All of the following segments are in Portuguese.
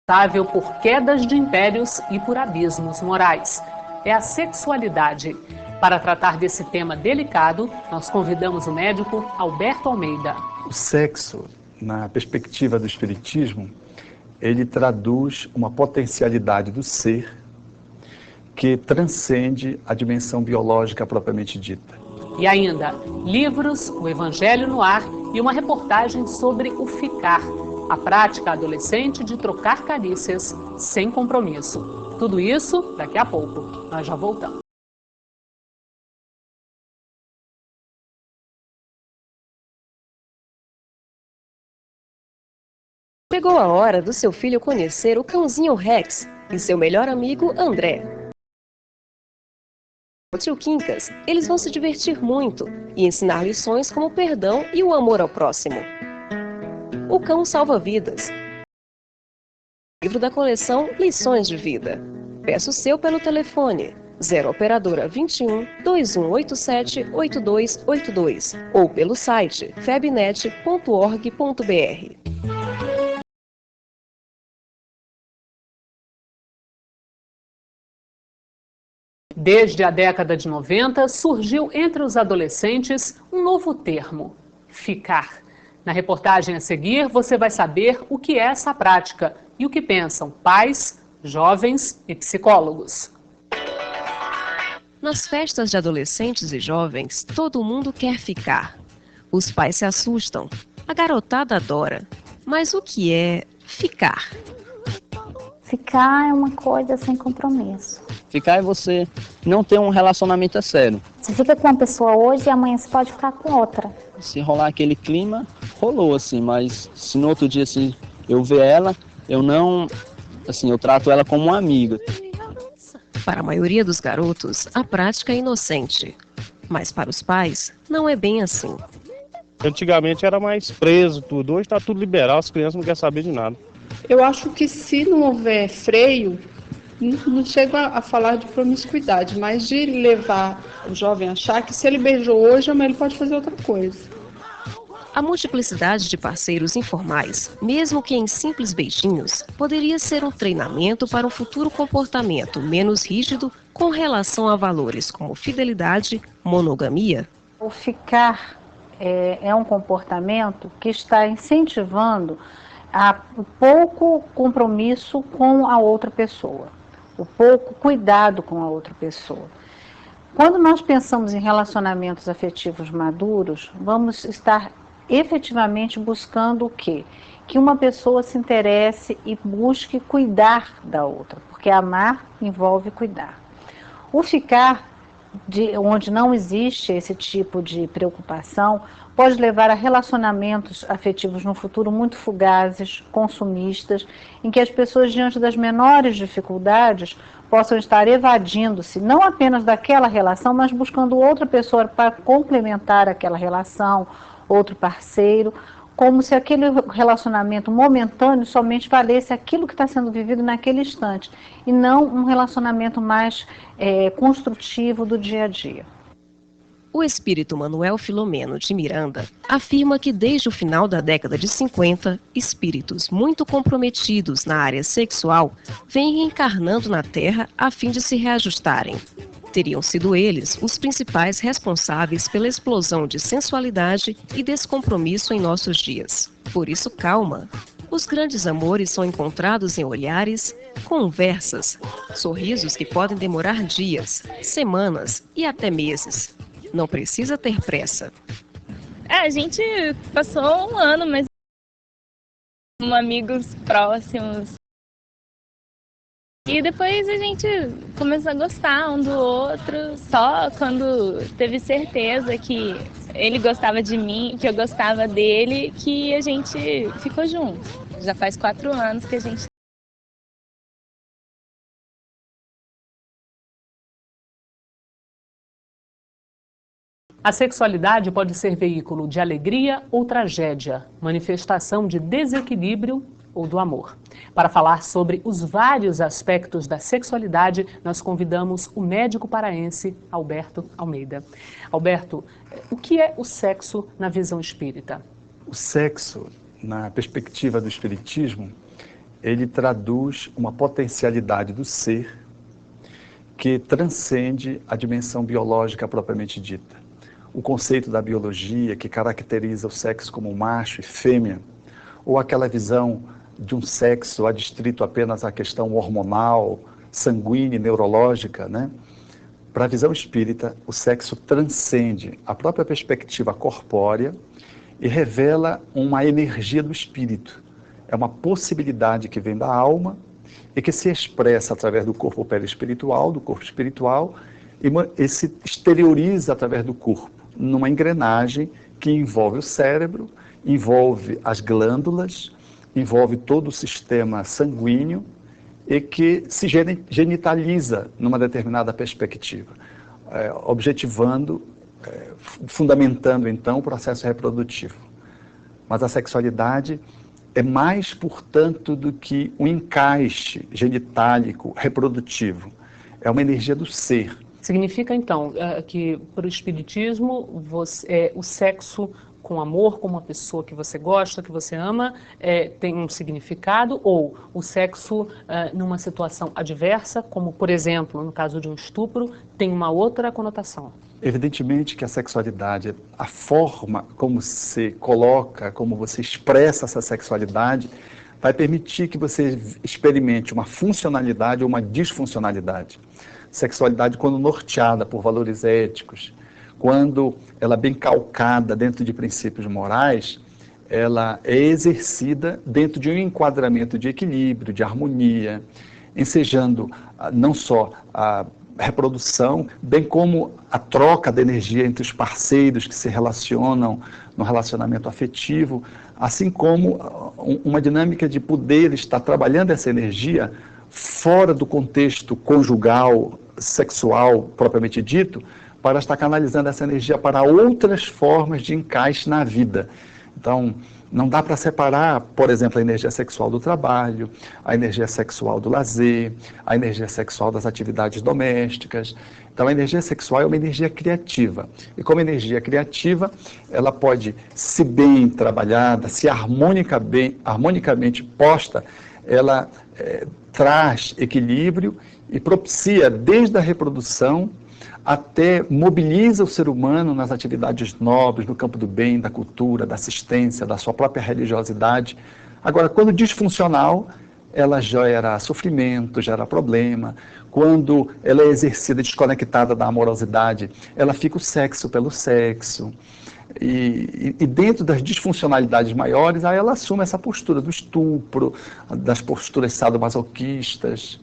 responsável por quedas de impérios e por abismos morais. É a sexualidade. Para tratar desse tema delicado, nós convidamos o médico Alberto Almeida. O sexo, na perspectiva do espiritismo, ele traduz uma potencialidade do ser que transcende a dimensão biológica propriamente dita. E ainda, livros, o Evangelho no Ar e uma reportagem sobre o ficar, a prática adolescente de trocar carícias sem compromisso. Tudo isso daqui a pouco. Nós já voltamos. Chegou a hora do seu filho conhecer o cãozinho Rex e seu melhor amigo André. O tio Quincas, eles vão se divertir muito e ensinar lições como o perdão e o amor ao próximo. O Cão Salva Vidas. Livro da coleção Lições de Vida. Peça o seu pelo telefone 0 operadora 21 2187 8282 ou pelo site febnet.org.br. Desde a década de 90, surgiu entre os adolescentes um novo termo: ficar. Na reportagem a seguir, você vai saber o que é essa prática e o que pensam pais, jovens e psicólogos. Nas festas de adolescentes e jovens, todo mundo quer ficar. Os pais se assustam, a garotada adora. Mas o que é ficar? Ficar é uma coisa sem compromisso. Ficar é você não ter um relacionamento a sério. Você fica com uma pessoa hoje e amanhã você pode ficar com outra. Se rolar aquele clima, rolou assim, mas se no outro dia assim eu ver ela, eu não, assim, eu trato ela como uma amiga. Para a maioria dos garotos, a prática é inocente. Mas para os pais, não é bem assim. Antigamente era mais preso tudo, hoje está tudo liberal, as crianças não querem saber de nada. Eu acho que se não houver freio, não chego a falar de promiscuidade, mas de levar o jovem a achar que se ele beijou hoje, amanhã ele pode fazer outra coisa. A multiplicidade de parceiros informais, mesmo que em simples beijinhos, poderia ser um treinamento para um futuro comportamento menos rígido com relação a valores como fidelidade, monogamia. O ficar é um comportamento que está incentivando o pouco compromisso com a outra pessoa, o pouco cuidado com a outra pessoa. Quando nós pensamos em relacionamentos afetivos maduros, vamos estar efetivamente buscando o quê? Que uma pessoa se interesse e busque cuidar da outra, porque amar envolve cuidar. O ficar, onde não existe esse tipo de preocupação, pode levar a relacionamentos afetivos no futuro muito fugazes, consumistas, em que as pessoas, diante das menores dificuldades, possam estar evadindo-se, não apenas daquela relação, mas buscando outra pessoa para complementar aquela relação, outro parceiro, como se aquele relacionamento momentâneo somente valesse aquilo que está sendo vivido naquele instante, e não um relacionamento mais construtivo do dia a dia. O espírito Manuel Filomeno de Miranda afirma que desde o final da década de 50, espíritos muito comprometidos na área sexual vêm reencarnando na Terra a fim de se reajustarem. Teriam sido eles os principais responsáveis pela explosão de sensualidade e descompromisso em nossos dias. Por isso, calma. Os grandes amores são encontrados em olhares, conversas, sorrisos que podem demorar dias, semanas e até meses. Não precisa ter pressa. A gente passou um ano, mas como amigos próximos. E depois a gente começou a gostar um do outro, só quando teve certeza que ele gostava de mim, que eu gostava dele, que a gente ficou junto. Já faz 4 anos que a gente... A sexualidade pode ser veículo de alegria ou tragédia, manifestação de desequilíbrio ou do amor. Para falar sobre os vários aspectos da sexualidade, nós convidamos o médico paraense Alberto Almeida. Alberto, o que é o sexo na visão espírita? O sexo, na perspectiva do espiritismo, ele traduz uma potencialidade do ser que transcende a dimensão biológica propriamente dita. O conceito da biologia que caracteriza o sexo como macho e fêmea, ou aquela visão de um sexo adstrito apenas à questão hormonal, sanguínea e neurológica, né? Para a visão espírita, o sexo transcende a própria perspectiva corpórea e revela uma energia do espírito. É uma possibilidade que vem da alma e que se expressa através do corpo perispiritual, do corpo espiritual, e se exterioriza através do corpo, numa engrenagem que envolve o cérebro, envolve as glândulas, envolve todo o sistema sanguíneo e que se genitaliza numa determinada perspectiva, objetivando, fundamentando então o processo reprodutivo. Mas a sexualidade é mais, portanto, do que um encaixe genitálico reprodutivo. É uma energia do ser. Significa, então, que para o Espiritismo, o sexo com amor, com uma pessoa que você gosta, que você ama, tem um significado, ou o sexo numa situação adversa, como, por exemplo, no caso de um estupro, tem uma outra conotação? Evidentemente que a sexualidade, a forma como se coloca, como você expressa essa sexualidade, vai permitir que você experimente uma funcionalidade ou uma disfuncionalidade. Sexualidade, quando norteada por valores éticos, quando ela é bem calcada dentro de princípios morais, ela é exercida dentro de um enquadramento de equilíbrio, de harmonia, ensejando não só a reprodução, bem como a troca de energia entre os parceiros que se relacionam no relacionamento afetivo, assim como uma dinâmica de poder estar trabalhando essa energia fora do contexto conjugal, sexual, propriamente dito, para estar canalizando essa energia para outras formas de encaixe na vida. Então, não dá para separar, por exemplo, a energia sexual do trabalho, a energia sexual do lazer, a energia sexual das atividades domésticas. Então, a energia sexual é uma energia criativa. E como energia criativa, ela pode, se bem trabalhada, se harmonicamente posta, ela traz equilíbrio e propicia, desde a reprodução, até mobiliza o ser humano nas atividades nobres, no campo do bem, da cultura, da assistência, da sua própria religiosidade. Agora, quando disfuncional, ela gera sofrimento, gera problema. Quando ela é exercida desconectada da amorosidade, ela fica o sexo pelo sexo. E dentro das disfuncionalidades maiores, aí ela assume essa postura do estupro, das posturas sadomasoquistas.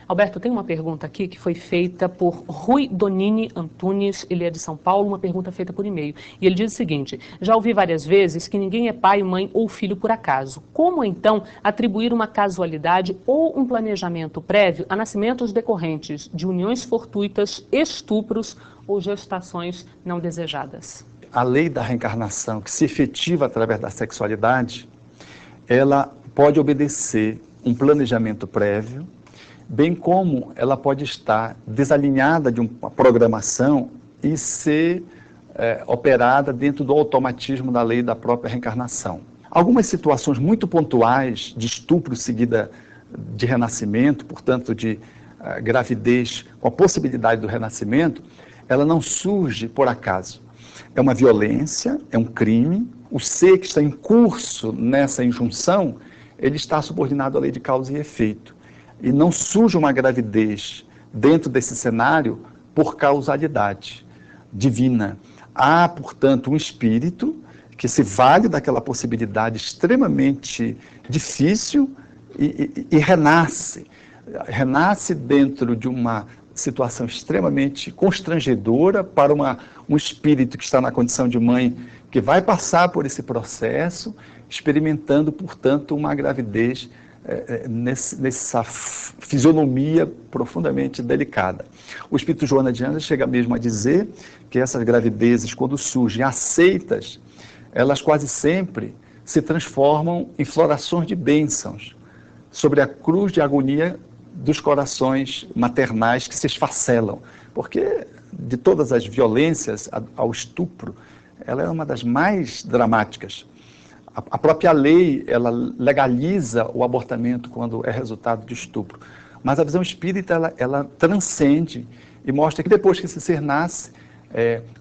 Alberto, tem uma pergunta aqui que foi feita por Rui Donini Antunes, ele é de São Paulo, uma pergunta feita por e-mail. E ele diz o seguinte: já ouvi várias vezes que ninguém é pai, mãe ou filho por acaso. Como então atribuir uma casualidade ou um planejamento prévio a nascimentos decorrentes de uniões fortuitas, estupros ou gestações não desejadas? A lei da reencarnação, que se efetiva através da sexualidade, ela pode obedecer um planejamento prévio, bem como ela pode estar desalinhada de uma programação e ser operada dentro do automatismo da lei da própria reencarnação. Algumas situações muito pontuais de estupro seguida de renascimento, portanto de gravidez com a possibilidade do renascimento, ela não surge por acaso. É uma violência, é um crime, o ser que está em curso nessa injunção, ele está subordinado à lei de causa e efeito. E não surge uma gravidez dentro desse cenário por causalidade divina. Há, portanto, um espírito que se vale daquela possibilidade extremamente difícil e renasce. Renasce dentro de uma situação extremamente constrangedora para um espírito que está na condição de mãe, que vai passar por esse processo, experimentando, portanto, uma gravidez nessa fisionomia profundamente delicada. O Espírito Joana de Anjos chega mesmo a dizer que essas gravidezes, quando surgem aceitas, elas quase sempre se transformam em florações de bênçãos sobre a cruz de agonia dos corações maternais que se esfacelam, porque de todas as violências ao estupro, ela é uma das mais dramáticas. A própria lei, ela legaliza o abortamento quando é resultado de estupro. Mas a visão espírita, ela transcende e mostra que depois que esse ser nasce,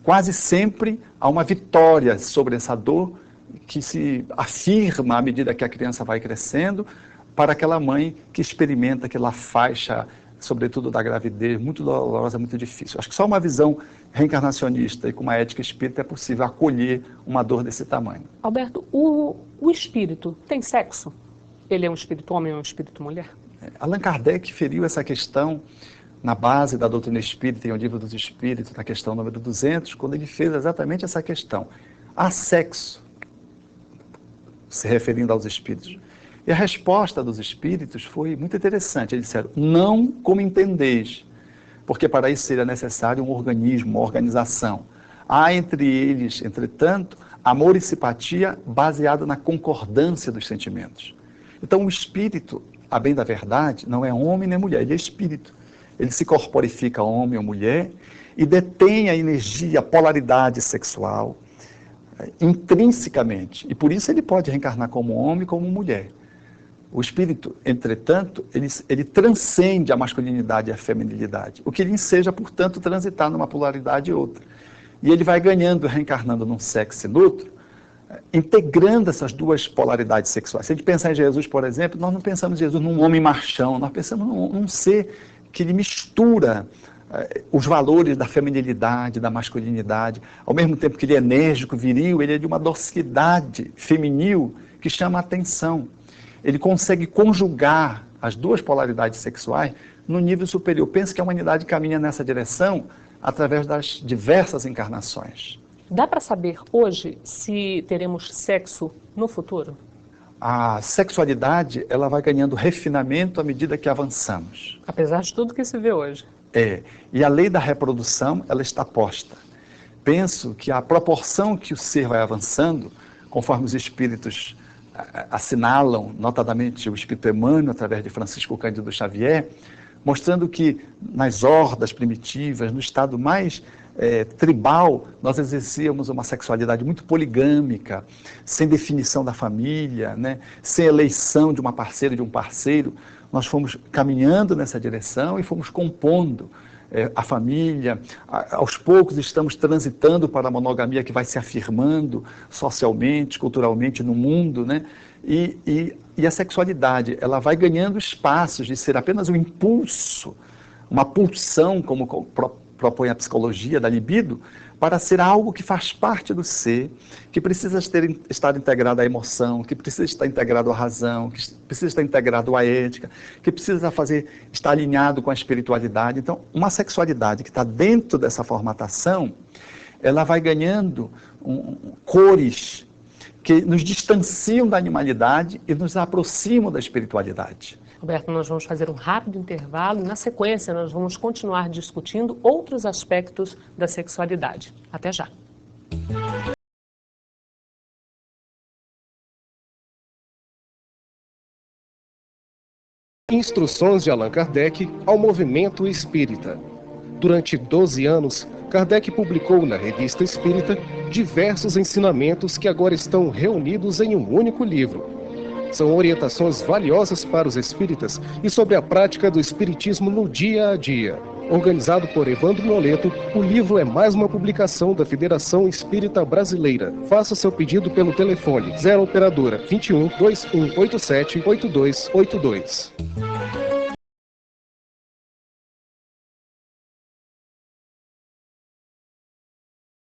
quase sempre há uma vitória sobre essa dor que se afirma à medida que a criança vai crescendo para aquela mãe que experimenta aquela faixa, sobretudo da gravidez, muito dolorosa, muito difícil. Acho que só uma visão reencarnacionista e com uma ética espírita é possível acolher uma dor desse tamanho. Alberto, o espírito tem sexo? Ele é um espírito homem ou um espírito mulher? Allan Kardec feriu essa questão na base da doutrina espírita, em O Livro dos Espíritos, na questão número 200, quando ele fez exatamente essa questão. Há sexo, se referindo aos espíritos. E a resposta dos espíritos foi muito interessante. Eles disseram, não como entendeis, porque para isso seria necessário um organismo, uma organização. Há entre eles, entretanto, amor e simpatia baseado na concordância dos sentimentos. Então o espírito, a bem da verdade, não é homem nem mulher, ele é espírito. Ele se corporifica homem ou mulher e detém a energia, a polaridade sexual intrinsecamente. E por isso ele pode reencarnar como homem e como mulher. O espírito, entretanto, ele transcende a masculinidade e a feminilidade, o que lhe enseja, portanto, transitar numa polaridade e outra. E ele vai ganhando, reencarnando num sexo e no outro, integrando essas duas polaridades sexuais. Se a gente pensar em Jesus, por exemplo, nós não pensamos em Jesus num homem machão, nós pensamos num ser que ele mistura os valores da feminilidade, da masculinidade, ao mesmo tempo que ele é enérgico, viril, ele é de uma docilidade feminil que chama a atenção. Ele consegue conjugar as duas polaridades sexuais no nível superior. Penso que a humanidade caminha nessa direção através das diversas encarnações. Dá para saber hoje se teremos sexo no futuro? A sexualidade, ela vai ganhando refinamento à medida que avançamos. Apesar de tudo que se vê hoje. E a lei da reprodução, ela está posta. Penso que a proporção que o ser vai avançando, conforme os espíritos assinalam, notadamente o espírito Emmanuel, através de Francisco Cândido Xavier, mostrando que nas hordas primitivas, no estado mais tribal, nós exercíamos uma sexualidade muito poligâmica, sem definição da família, né? Sem eleição de uma parceira e de um parceiro. Nós fomos caminhando nessa direção e fomos compondo a família. Aos poucos estamos transitando para a monogamia que vai se afirmando socialmente, culturalmente no mundo, né? E a sexualidade, ela vai ganhando espaços de ser apenas um impulso, uma pulsão, como propõe a psicologia da libido, para ser algo que faz parte do ser, que precisa estar integrado à emoção, que precisa estar integrado à razão, que precisa estar integrado à ética, que precisa estar alinhado com a espiritualidade. Então, uma sexualidade que está dentro dessa formatação, ela vai ganhando cores que nos distanciam da animalidade e nos aproximam da espiritualidade. Roberto, nós vamos fazer um rápido intervalo e, na sequência, nós vamos continuar discutindo outros aspectos da sexualidade. Até já. Instruções de Allan Kardec ao movimento espírita. Durante 12 anos, Kardec publicou na Revista Espírita diversos ensinamentos que agora estão reunidos em um único livro. São orientações valiosas para os espíritas e sobre a prática do espiritismo no dia a dia. Organizado por Evandro Noleto, o livro é mais uma publicação da Federação Espírita Brasileira. Faça seu pedido pelo telefone 0 operadora 21 2187 8282.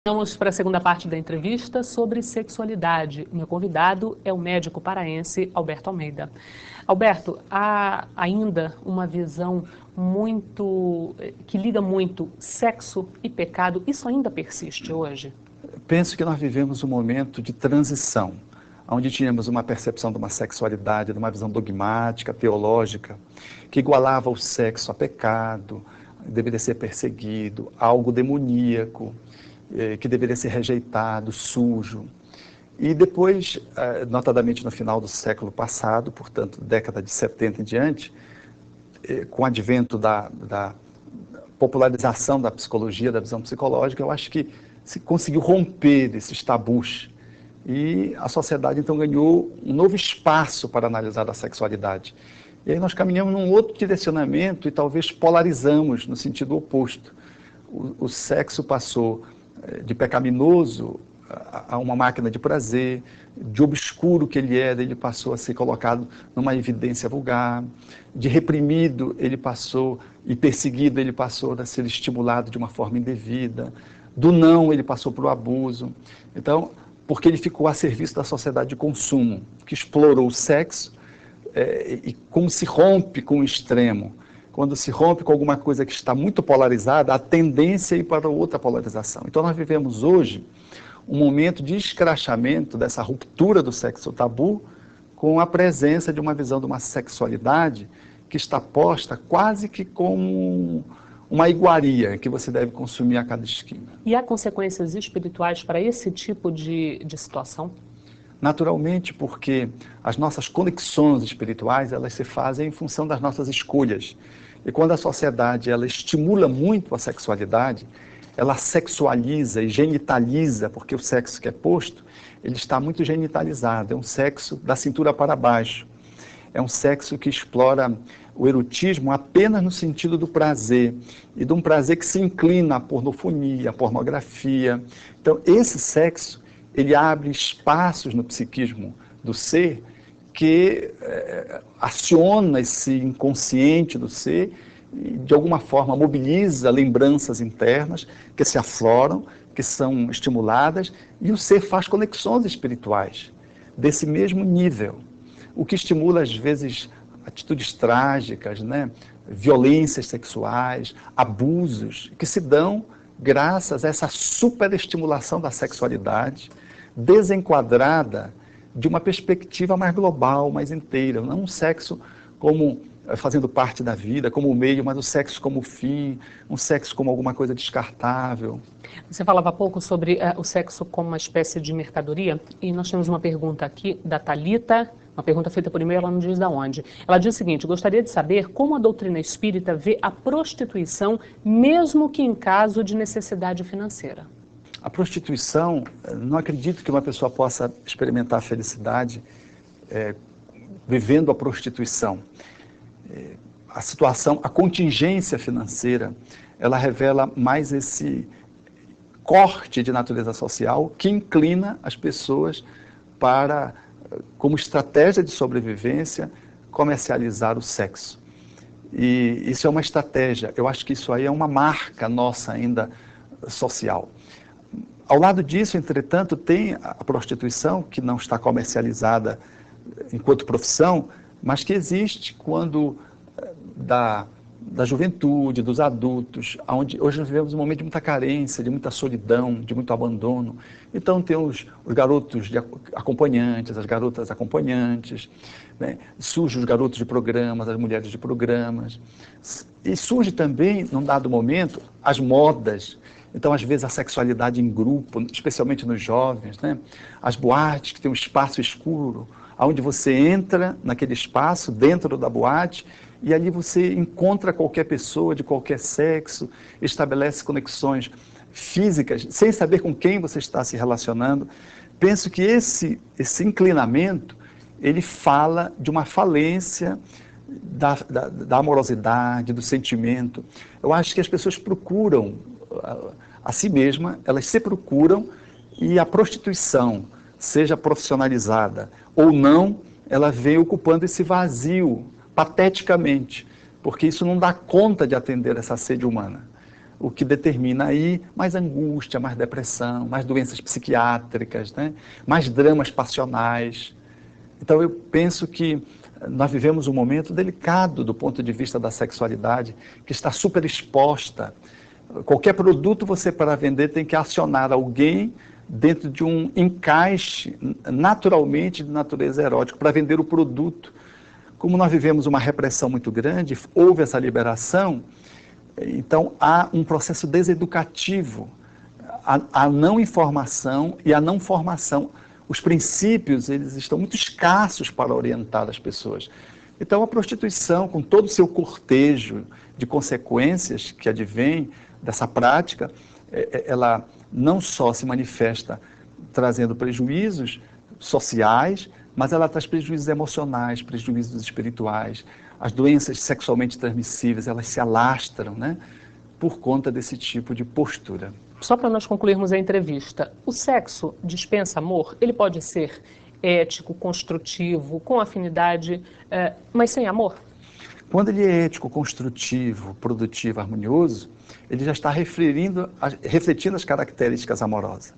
Vamos para a segunda parte da entrevista sobre sexualidade. O meu convidado é o médico paraense Alberto Almeida. Alberto, há ainda uma visão que liga muito sexo e pecado. Isso ainda persiste hoje? Penso que nós vivemos um momento de transição, onde tínhamos uma percepção de uma sexualidade, de uma visão dogmática, teológica, que igualava o sexo a pecado, deveria ser perseguido, algo demoníaco, que deveria ser rejeitado, sujo. E depois, notadamente no final do século passado, portanto, década de 70 em diante, com o advento da popularização da psicologia, da visão psicológica, eu acho que se conseguiu romper esses tabus e a sociedade então ganhou um novo espaço para analisar a sexualidade. E aí nós caminhamos num outro direcionamento e talvez polarizamos no sentido oposto. O sexo passou de pecaminoso a uma máquina de prazer, de obscuro que ele era, ele passou a ser colocado numa evidência vulgar, de reprimido ele passou, e perseguido ele passou a ser estimulado de uma forma indevida, do não ele passou para o abuso. Então, porque ele ficou a serviço da sociedade de consumo, que explorou o sexo, e como se rompe com o extremo. Quando se rompe com alguma coisa que está muito polarizada, a tendência é ir para outra polarização. Então nós vivemos hoje um momento de escrachamento dessa ruptura do sexo tabu com a presença de uma visão de uma sexualidade que está posta quase que como uma iguaria que você deve consumir a cada esquina. E há consequências espirituais para esse tipo de situação? Naturalmente, porque as nossas conexões espirituais, elas se fazem em função das nossas escolhas. E quando a sociedade ela estimula muito a sexualidade, ela sexualiza e genitaliza, porque o sexo que é posto, ele está muito genitalizado, é um sexo da cintura para baixo. É um sexo que explora o erotismo apenas no sentido do prazer, e de um prazer que se inclina à pornofonia, à pornografia. Então, esse sexo, ele abre espaços no psiquismo do ser que aciona esse inconsciente do ser e, de alguma forma, mobiliza lembranças internas que se afloram, que são estimuladas, e o ser faz conexões espirituais desse mesmo nível, o que estimula, às vezes, atitudes trágicas, né? Violências sexuais, abusos, que se dão graças a essa superestimulação da sexualidade, desenquadrada de uma perspectiva mais global, mais inteira, não um sexo como fazendo parte da vida, como meio, mas o sexo como fim, um sexo como alguma coisa descartável. Você falava há pouco sobre o sexo como uma espécie de mercadoria, e nós temos uma pergunta aqui da Thalita, uma pergunta feita por e-mail, ela não diz de onde. Ela diz o seguinte: gostaria de saber como a doutrina espírita vê a prostituição, mesmo que em caso de necessidade financeira. A prostituição, não acredito que uma pessoa possa experimentar a felicidade vivendo a prostituição. A situação, a contingência financeira, ela revela mais esse corte de natureza social que inclina as pessoas para, como estratégia de sobrevivência, comercializar o sexo. E isso é uma estratégia, eu acho que isso aí é uma marca nossa ainda social. Ao lado disso, entretanto, tem a prostituição, que não está comercializada enquanto profissão, mas que existe quando da juventude, dos adultos, onde hoje nós vivemos um momento de muita carência, de muita solidão, de muito abandono. Então tem os garotos acompanhantes, as garotas acompanhantes, né? Surgem os garotos de programas, as mulheres de programas. E surge também, num dado momento, as modas. Então, às vezes, a sexualidade em grupo, especialmente nos jovens, né? As boates que tem um espaço escuro, onde você entra naquele espaço, dentro da boate, e ali você encontra qualquer pessoa de qualquer sexo, estabelece conexões físicas, sem saber com quem você está se relacionando. Penso que esse inclinamento, ele fala de uma falência da amorosidade, do sentimento. Eu acho que as pessoas procuram a si mesma, elas se procuram, e a prostituição, seja profissionalizada ou não, ela vem ocupando esse vazio pateticamente, porque isso não dá conta de atender essa sede humana, o que determina aí mais angústia, mais depressão, mais doenças psiquiátricas, né? Mais dramas passionais. Então eu penso que nós vivemos um momento delicado do ponto de vista da sexualidade, que está super exposta. Qualquer produto você, para vender, tem que acionar alguém dentro de um encaixe naturalmente de natureza erótica para vender o produto. Como nós vivemos uma repressão muito grande, houve essa liberação, então há um processo deseducativo, a não informação e a não formação. Os princípios, eles estão muito escassos para orientar as pessoas. Então a prostituição, com todo o seu cortejo de consequências que advém dessa prática, ela não só se manifesta trazendo prejuízos sociais, mas ela traz prejuízos emocionais, prejuízos espirituais. As doenças sexualmente transmissíveis, elas se alastram, né, por conta desse tipo de postura. Só para nós concluirmos a entrevista, o sexo dispensa amor? Ele pode ser ético, construtivo, com afinidade, mas sem amor? Quando ele é ético, construtivo, produtivo, harmonioso, ele já está refletindo as características amorosas.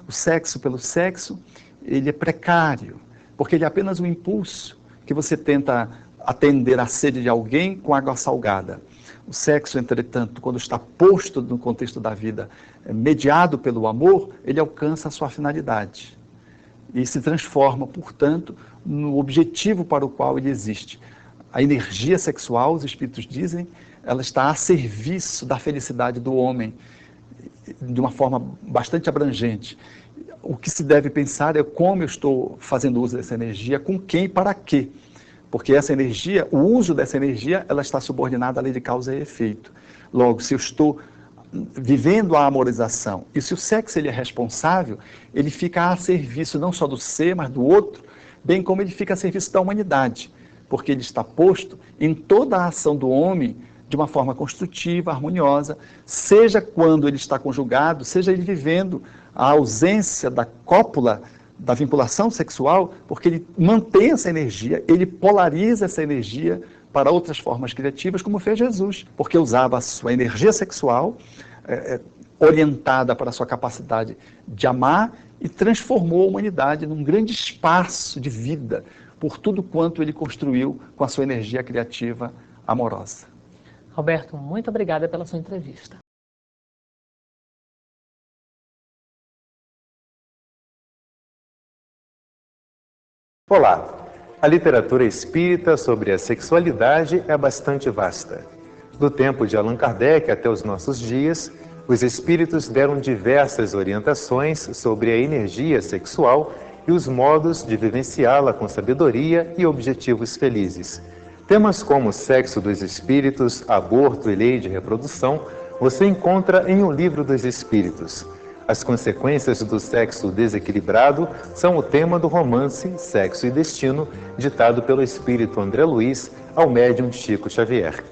O sexo pelo sexo, ele é precário, porque ele é apenas um impulso que você tenta atender à sede de alguém com água salgada. O sexo, entretanto, quando está posto no contexto da vida, mediado pelo amor, ele alcança a sua finalidade e se transforma, portanto, no objetivo para o qual ele existe. A energia sexual, os espíritos dizem, ela está a serviço da felicidade do homem, de uma forma bastante abrangente. O que se deve pensar é como eu estou fazendo uso dessa energia, com quem e para quê. Porque essa energia, o uso dessa energia, ela está subordinada à lei de causa e efeito. Logo, se eu estou vivendo a amorização, e se o sexo ele é responsável, ele fica a serviço não só do ser, mas do outro, bem como ele fica a serviço da humanidade, porque ele está posto em toda a ação do homem de uma forma construtiva, harmoniosa, seja quando ele está conjugado, seja ele vivendo a ausência da cópula, da vinculação sexual, porque ele mantém essa energia, ele polariza essa energia para outras formas criativas, como fez Jesus, porque usava a sua energia sexual orientada para a sua capacidade de amar e transformou a humanidade num grande espaço de vida por tudo quanto ele construiu com a sua energia criativa amorosa. Roberto, muito obrigada pela sua entrevista. Olá! A literatura espírita sobre a sexualidade é bastante vasta. Do tempo de Allan Kardec até os nossos dias, os espíritos deram diversas orientações sobre a energia sexual e os modos de vivenciá-la com sabedoria e objetivos felizes. Temas como sexo dos espíritos, aborto e lei de reprodução, você encontra em O Livro dos Espíritos. As consequências do sexo desequilibrado são o tema do romance Sexo e Destino, ditado pelo espírito André Luiz ao médium Chico Xavier.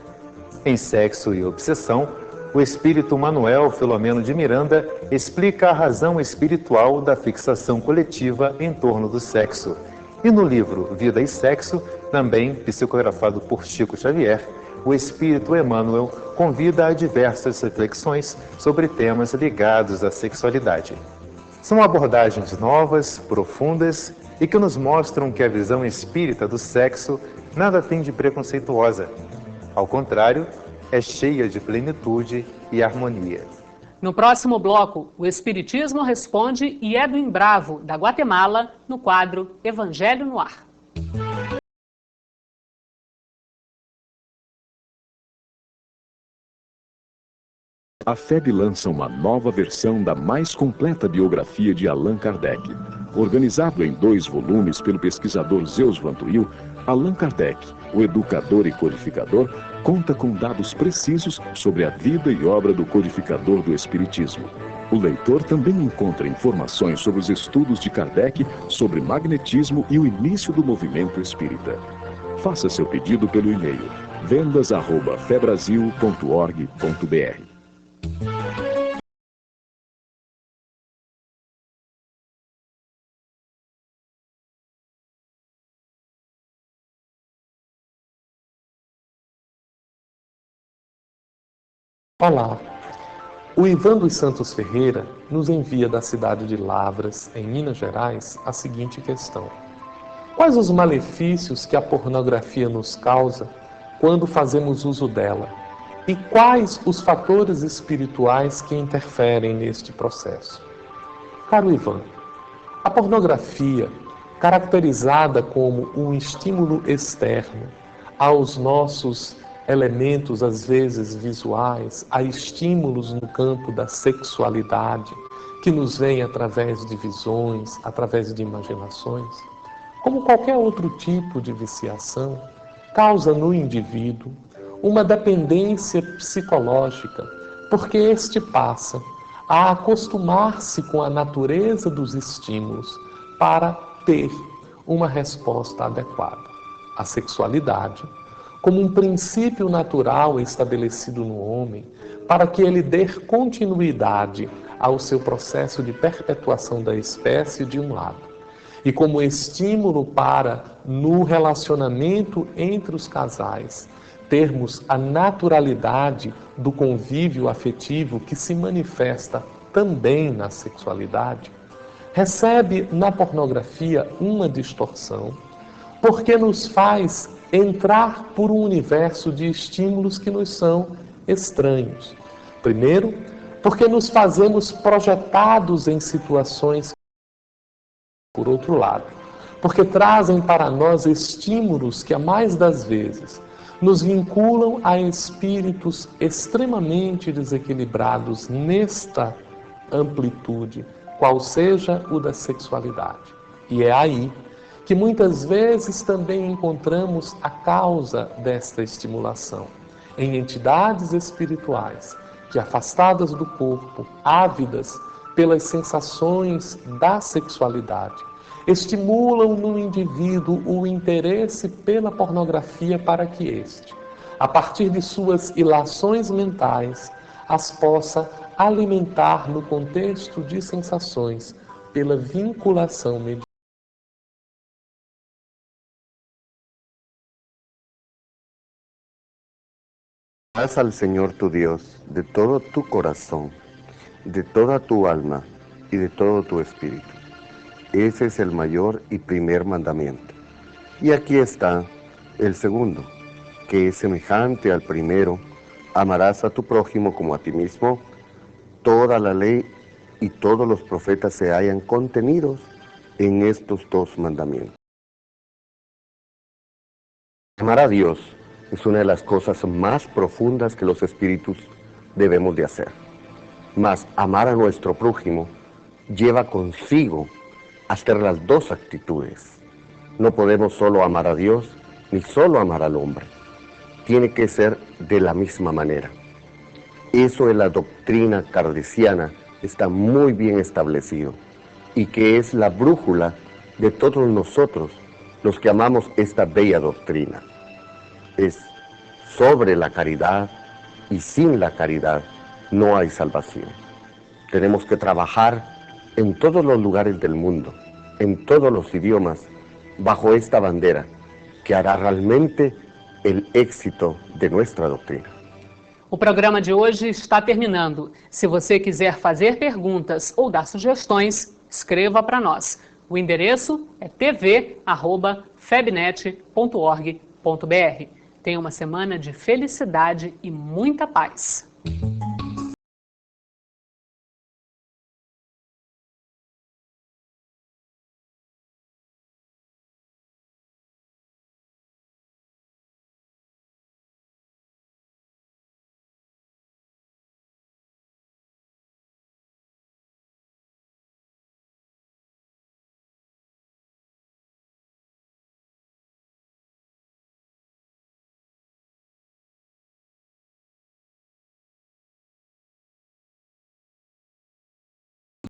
Em Sexo e Obsessão, o espírito Manuel Filomeno de Miranda explica a razão espiritual da fixação coletiva em torno do sexo. E no livro Vida e Sexo, também psicografado por Chico Xavier, o espírito Emmanuel convida a diversas reflexões sobre temas ligados à sexualidade. São abordagens novas, profundas e que nos mostram que a visão espírita do sexo nada tem de preconceituosa. Ao contrário, é cheia de plenitude e harmonia. No próximo bloco, o Espiritismo responde e Edwin Bravo, da Guatemala, no quadro Evangelho no Ar. A FEB lança uma nova versão da mais completa biografia de Allan Kardec. Organizado em 2 volumes pelo pesquisador Zeus Van Tuyl, Allan Kardec, o educador e codificador, conta com dados precisos sobre a vida e obra do codificador do Espiritismo. O leitor também encontra informações sobre os estudos de Kardec sobre magnetismo e o início do movimento espírita. Faça seu pedido pelo e-mail vendas@febrasil.org.br. Olá! O Ivan dos Santos Ferreira nos envia da cidade de Lavras, em Minas Gerais, a seguinte questão: quais os malefícios que a pornografia nos causa quando fazemos uso dela? E quais os fatores espirituais que interferem neste processo? Caro Ivan, a pornografia, caracterizada como um estímulo externo aos nossos elementos, às vezes visuais, a estímulos no campo da sexualidade, que nos vêm através de visões, através de imaginações, como qualquer outro tipo de viciação, causa no indivíduo uma dependência psicológica, porque este passa a acostumar-se com a natureza dos estímulos para ter uma resposta adequada. A sexualidade, como um princípio natural estabelecido no homem, para que ele dê continuidade ao seu processo de perpetuação da espécie de um lado, e como estímulo para, no relacionamento entre os casais, termos a naturalidade do convívio afetivo que se manifesta também na sexualidade, recebe na pornografia uma distorção, porque nos faz entrar por um universo de estímulos que nos são estranhos. Primeiro, porque nos fazemos projetados em situações, por outro lado, porque trazem para nós estímulos que, a mais das vezes, nos vinculam a espíritos extremamente desequilibrados nesta amplitude, qual seja o da sexualidade. E é aí que muitas vezes também encontramos a causa desta estimulação, em entidades espirituais que, afastadas do corpo, ávidas pelas sensações da sexualidade, estimulam no indivíduo o interesse pela pornografia para que este, a partir de suas ilações mentais, as possa alimentar no contexto de sensações pela vinculação mediúnica. Amarás al Señor tu Dios de todo tu corazón, de toda tu alma y de todo tu espíritu. Ese es el mayor y primer mandamiento. Y aquí está el segundo, que es semejante al primero: amarás a tu prójimo como a ti mismo. Toda la ley y todos los profetas se hallan contenidos en estos dos mandamientos. Amar a Dios es una de las cosas más profundas que los espíritus debemos de hacer. Mas amar a nuestro prójimo lleva consigo hacer las dos actitudes. No podemos solo amar a Dios ni solo amar al hombre. Tiene que ser de la misma manera. Eso en la doctrina kardeciana está muy bien establecido y que es la brújula de todos nosotros los que amamos esta bella doctrina. Es sobre la caridad y sin la caridad no hay salvación. Tenemos que trabajar en todos los lugares del mundo, en todos los idiomas, bajo esta bandera que hará realmente el éxito de nuestra doutrina. O programa de hoje está terminando. Se você quiser fazer perguntas ou dar sugestões, escreva para nós. O endereço é tv@febnet.org.br. Tenha uma semana de felicidade e muita paz.